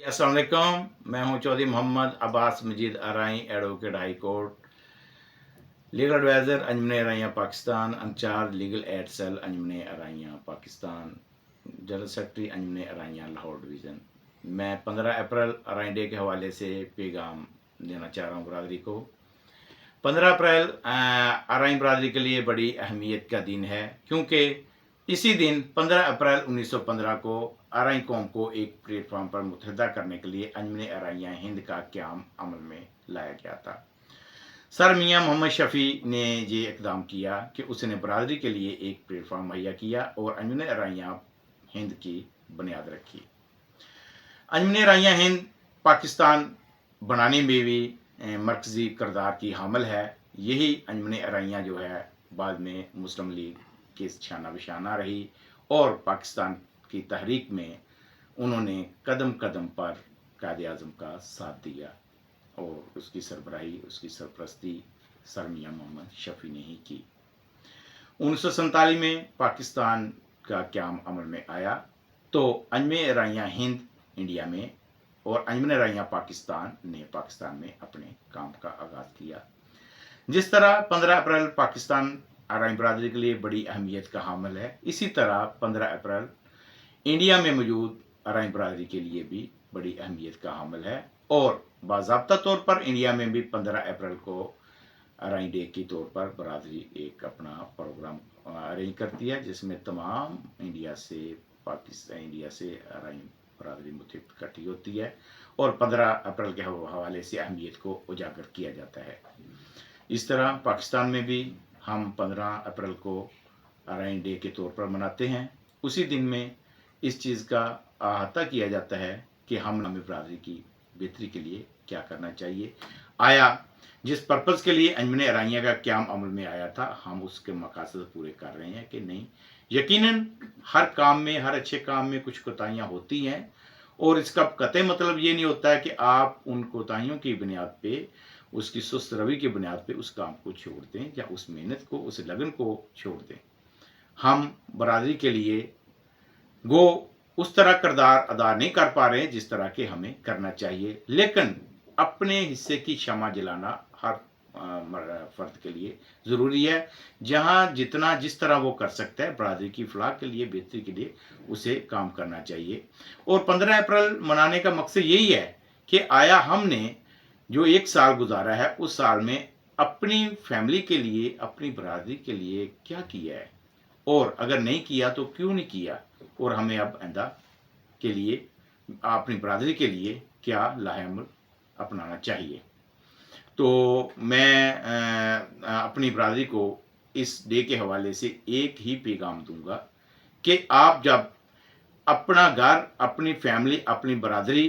अस्सलाम वालेकुम। मैं हूं Chaudhry Mohammad Abbas Majeed Arain, advocate high court, legal adviser Anjuman Araiyan Pakistan, incharge legal aid cell Anjuman Araiyan Pakistan, general secretary Anjuman Araiyan Lahore division. मैं 15 अप्रैल अराई डे के हवाले से पैगाम देना चाह रहा हूँ बरदरी को। 15 अप्रैल अराई बरदरी के लिए बड़ी अहमियत का दिन है, क्योंकि इसी दिन 15 अप्रैल 1915 को अराई कौम को एक प्लेटफॉर्म पर मुतहदा करने के लिए अंजुमन अराइयाँ हिंद का क़याम अमल में लाया गया था। सर मियाँ मोहम्मद शफ़ी ने ये इक़दाम किया कि उसने बरदरी के लिए एक प्लेटफॉर्म मुहैया किया और अंजुमन अराइयाँ हिंद की बुनियाद रखी। अंजुमन अराइयाँ हिंद पाकिस्तान बनाने में भी मरकज़ी किरदार की हामिल है। यही अंजुमन अराइयाँ जो है बाद में मुस्लिम लीग के शाना बिशाना रही और पाकिस्तान की तहरीक में उन्होंने कदम कदम पर कायद आज़म का साथ दिया और उसकी सरबराही, उसकी सरपरस्ती सर मियाँ मोहम्मद शफ़ी ने ही की। 1947 में पाकिस्तान का क़याम अमल में आया तो अंजुमन अराइयाँ हिंद इंडिया में और अंजुमन अराइयाँ पाकिस्तान ने पाकिस्तान में अपने काम का आगाज़ किया। जिस तरह 15 अप्रैल पाकिस्तान अराई बरदरी के लिए बड़ी अहमियत का हामिल है, इसी तरह 15 अप्रैल इंडिया में मौजूद अराई बरदरी के लिए भी बड़ी अहमियत का हामिल है और बाज़ाब्ता तौर पर इंडिया में भी 15 अप्रैल को अराई डे के तौर पर बरदरी एक अपना प्रोग्राम अरेंज करती है, जिसमें तमाम इंडिया से अराई बरदरी मुतहद इकट्ठी होती है और 15 अप्रैल के हवाले से अहमियत को उजागर किया जाता है। इस तरह पाकिस्तान में भी हम 15 अप्रैल को अराई डे के तौर पर मनाते हैं। उसी दिन में इस चीज़ का अहाता किया जाता है कि हम नामी बरदरी की बेहतरी के लिए क्या करना चाहिए, आया जिस पर्पज़ के लिए अंजुमन अराइयाँ का क़याम अमल में आया था हम उसके मकासद पूरे कर रहे हैं कि नहीं। यकीनन हर काम में, हर अच्छे काम में कुछ कोताहियाँ होती हैं और इसका कतई मतलब ये नहीं होता है कि आप उन कोताहियों की बुनियाद पे, उसकी सुस्त रवि की बुनियाद पे उस काम को छोड़ दें या उस मेहनत को, उस लगन को छोड़ दें। हम बरदरी के लिए गो उस तरह किरदार अदा नहीं कर पा रहे हैं जिस तरह के हमें करना चाहिए, लेकिन अपने हिस्से की शमा जलाना हर फ़र्द के लिए ज़रूरी है। जहाँ जितना जिस तरह वो कर सकता है बरदरी की फ़लाह के लिए, बेहतरी के लिए उसे काम करना चाहिए। और 15 अप्रैल मनाने का मकसद यही है कि आया हमने जो एक साल गुजारा है उस साल में अपनी फैमिली के लिए, अपनी बरदरी के लिए क्या किया है और अगर नहीं किया तो क्यों नहीं किया और हमें अब आइंदा के लिए अपनी बरदरी के लिए क्या लाहेअमल अपनाना चाहिए। तो मैं अपनी बरदरी को इस डे के हवाले से एक ही पैगाम दूंगा कि आप जब अपना घर, अपनी फैमिली, अपनी बरदरी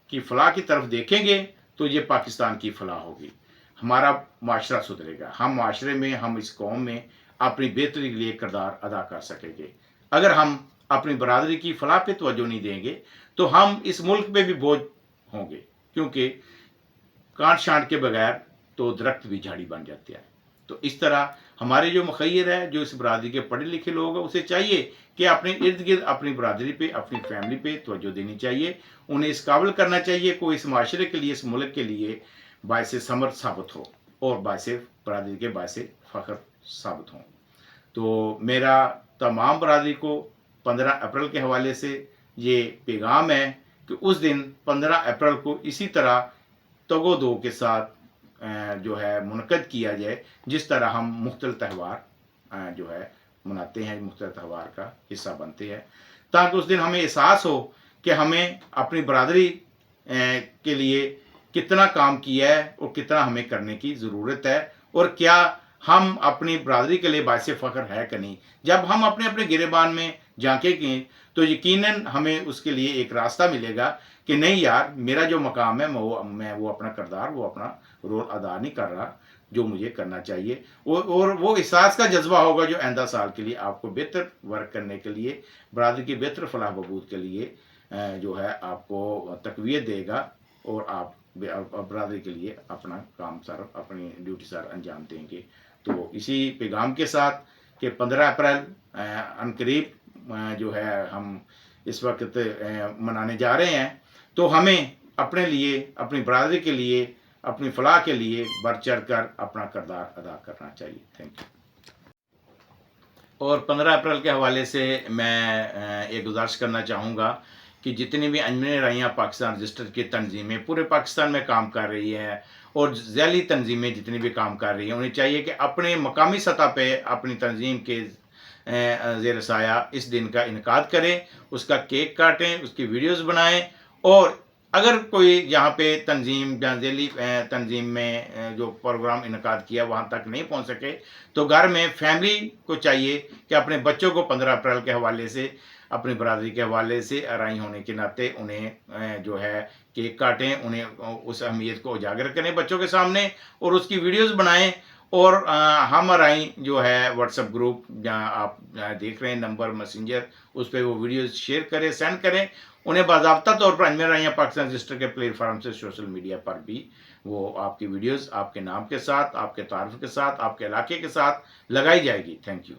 की फ़लाह की तरफ देखेंगे तो ये पाकिस्तान की फ़लाह होगी, हमारा माशरा सुधरेगा, हम माशरे में, हम इस कौम में अपनी बेहतरी के लिए किरदार अदा कर सकेंगे। अगर हम अपनी बरदरी की फ़लाह पे तवज्जो नहीं देंगे तो हम इस मुल्क पे भी बोझ होंगे, क्योंकि काट छांट के बगैर तो दरख्त भी झाड़ी बन जाते हैं। तो इस तरह हमारे जो मुखय्यर है, जो इस बरदरी के पढ़े लिखे लोग हैं, उसे चाहिए कि अपने इर्द गिर्द अपनी बरदरी पे, अपनी फैमिली पे तवज्जो देनी चाहिए, उन्हें इस काबिल करना चाहिए कोई इस माशरे के लिए, इस मुल्क के लिए बायस समर्थ साबित हो और बायस बरदरी के बायस फ़ख्र साबित हों। तो मेरा तमाम बरदरी को 15 अप्रैल के हवाले से ये पैगाम है कि उस दिन 15 अप्रैल को इसी तरह तगो-दो के साथ जो है मुनक़द किया जाए, जिस तरह हम मुख्तलिफ़ त्यौहार जो है मनाते हैं, मुख्तलिफ़ त्यौहार का हिस्सा बनते हैं, ताकि उस दिन हमें एहसास हो कि हमें अपनी बरदरी के लिए कितना काम किया है और कितना हमें करने की ज़रूरत है और क्या हम अपनी बरदरी के लिए बायस फ़ख्र है कि नहीं। जब हम अपने अपने गिरेबान में झांकेंगे तो यकीनन हमें उसके लिए एक रास्ता मिलेगा कि नहीं यार, मेरा जो मकाम है मैं वो अपना किरदार, वो अपना रोल अदा नहीं कर रहा जो मुझे करना चाहिए और वो एहसास का जज्बा होगा जो आइंदा साल के लिए आपको बेहतर वर्क करने के लिए, बरदरी की बेहतर फलाह बहबूद के लिए जो है आपको तक़वियत देगा और आप बरदरी के लिए अपना काम सर, अपनी ड्यूटी सर अंजाम देंगे। तो इसी पैगाम के साथ कि 15 अप्रैल अनकरीब जो है हम इस वक्त मनाने जा रहे हैं, تو ہمیں اپنے لیے، اپنی برادری کے لیے، اپنی فلاح کے لیے بڑھ چڑھ کر اپنا کردار ادا کرنا چاہیے. Thank you. اور 15 اپریل کے حوالے سے میں ایک گزارش کرنا چاہوں گا کہ جتنی بھی انجمن رائیاں پاکستان رجسٹر کی تنظیمیں پورے پاکستان میں کام کر رہی ہیں اور ذیلی تنظیمیں جتنی بھی کام کر رہی ہیں، انہیں چاہیے کہ اپنے مقامی سطح پہ اپنی تنظیم کے زیر سایہ اس دن کا انعقاد کریں، اس کا کیک کاٹیں، اس کی ویڈیوز بنائیں، اور اگر کوئی یہاں پہ تنظیم یا ذیلی تنظیم میں جو پروگرام انعقاد کیا وہاں تک نہیں پہنچ سکے تو گھر میں فیملی کو چاہیے کہ اپنے بچوں کو 15 اپریل کے حوالے سے، اپنی برادری کے حوالے سے ارائی ہونے کے ناطے انہیں جو ہے کیک کاٹیں، انہیں اس اہمیت کو اجاگر کریں بچوں کے سامنے، اور اس کی ویڈیوز بنائیں. اور ہم ارائی جو ہے واٹس ایپ گروپ جہاں آپ دیکھ رہے ہیں نمبر میسنجر، اس پہ وہ ویڈیوز شیئر کریں، سینڈ کریں انہیں. باضابطہ طور پر انجمن رائیاں پاکستان رجسٹر کے پلیٹ فارم سے سوشل میڈیا پر بھی وہ آپ کی ویڈیوز آپ کے نام کے ساتھ، آپ کے تعارف کے ساتھ، آپ کے علاقے کے ساتھ لگائی جائے گی. Thank you.